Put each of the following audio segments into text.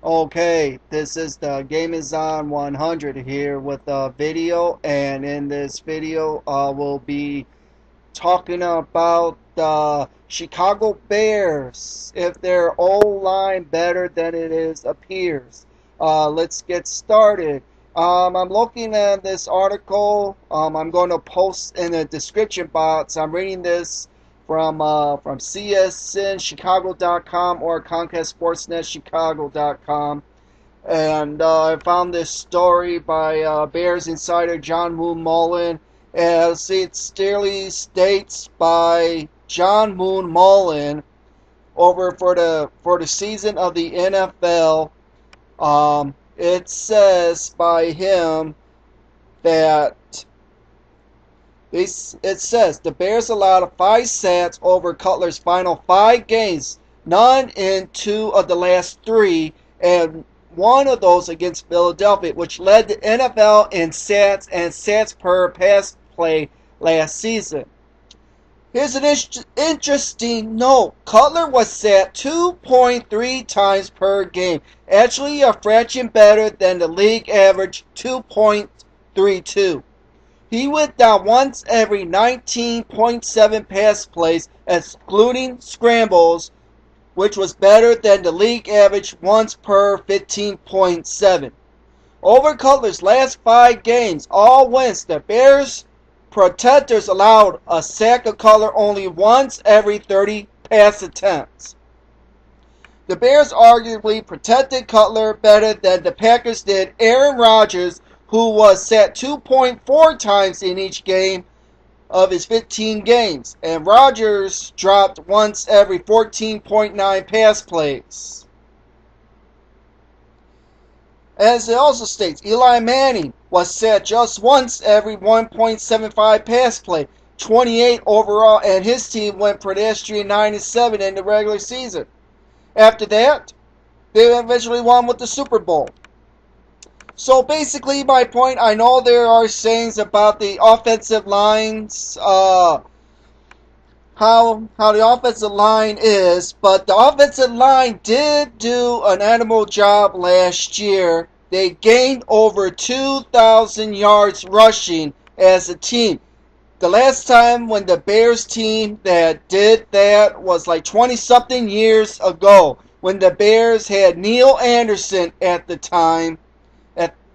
Okay, this is the Game is On 100 here with a video, and in this video, we'll be talking about the Chicago Bears, if their O-line better than it is appears. Let's get started. I'm looking at this article. I'm going to post in the description box. I'm reading this from csnchicago.com or ComcastSportsNetChicago.com. And I found this story by Bears insider John Moon Mullen, as it clearly states by John Moon Mullen over for the season of the NFL. It says by him that it says the Bears allowed 5 sacks over Cutler's final 5 games, none in 2 of the last 3, and one of those against Philadelphia, which led the NFL in sacks and sacks per pass play last season. Here's an interesting note. Cutler was sacked 2.3 times per game, actually a fraction better than the league average 2.32. He went down once every 19.7 pass plays, excluding scrambles, which was better than the league average once per 15.7. Over Cutler's last 5 games, all wins, the Bears protectors allowed a sack of Cutler only once every 30 pass attempts. The Bears arguably protected Cutler better than the Packers did Aaron Rodgers, who was sacked 2.4 times in each game of his 15 games, and Rodgers dropped once every 14.9 pass plays. As it also states, Eli Manning was sacked just once every 1.75 pass play, 28 overall, and his team went pedestrian 9-7 in the regular season. After that, they eventually won with the Super Bowl. So basically, my point, I know there are sayings about the offensive lines, how the offensive line is, but the offensive line did do an admirable job last year. They gained over 2,000 yards rushing as a team. The last time when the Bears team that did that was like 20-something years ago, when the Bears had Neil Anderson at the time.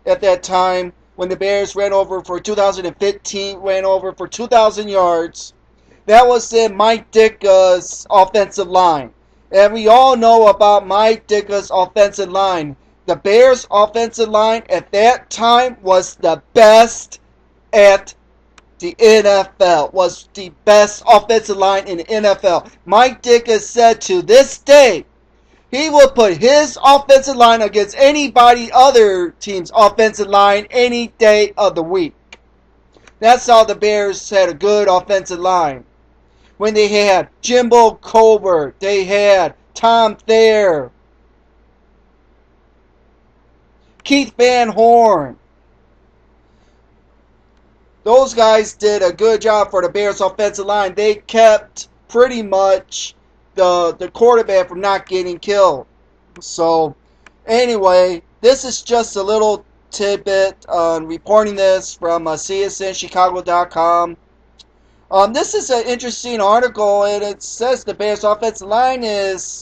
At that time, when the Bears ran over for 2015, ran over for 2,000 yards. That was in Mike Ditka's offensive line. And we all know about Mike Ditka's offensive line. The Bears' offensive line at that time was the best at the NFL. Was the best offensive line in the NFL. Mike Ditka said to this day, he will put his offensive line against anybody other team's offensive line any day of the week. That's how the Bears had a good offensive line. When they had Jimbo Colbert, they had Tom Thayer, Keith Van Horn. Those guys did a good job for the Bears offensive line. They kept pretty much the quarterback from not getting killed. So anyway, this is just a little tidbit on reporting this from csnchicago.com. This is an interesting article, and it says the Bears offensive line is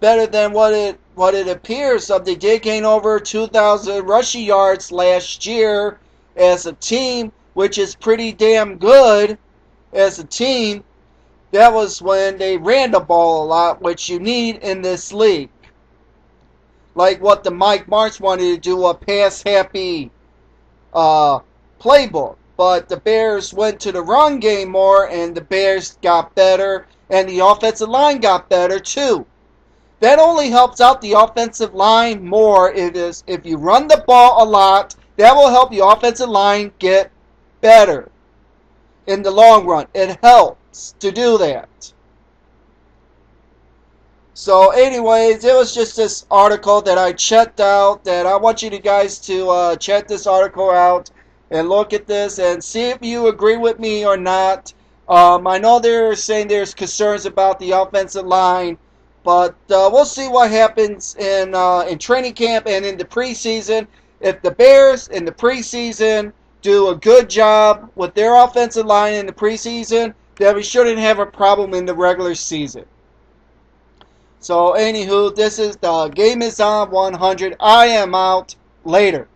better than what it appears. They did gain over 2,000 rushing yards last year as a team, which is pretty damn good as a team. That was when they ran the ball a lot, which you need in this league. Like what the Mike Martz wanted to do, a pass-happy playbook. But the Bears went to the run game more, and the Bears got better, and the offensive line got better too. That only helps out the offensive line more. If you run the ball a lot, that will help your offensive line get better in the long run. It helps to do that. So anyways, it was just this article that I checked out, that I want you guys to check this article out and look at this and see if you agree with me or not. I know they're saying there's concerns about the offensive line, But we'll see what happens in training camp and in the preseason. If the Bears in the preseason do a good job with their offensive line in the preseason, then we shouldn't have a problem in the regular season. So, anywho, this is the Game Is On 100. I am out. Later.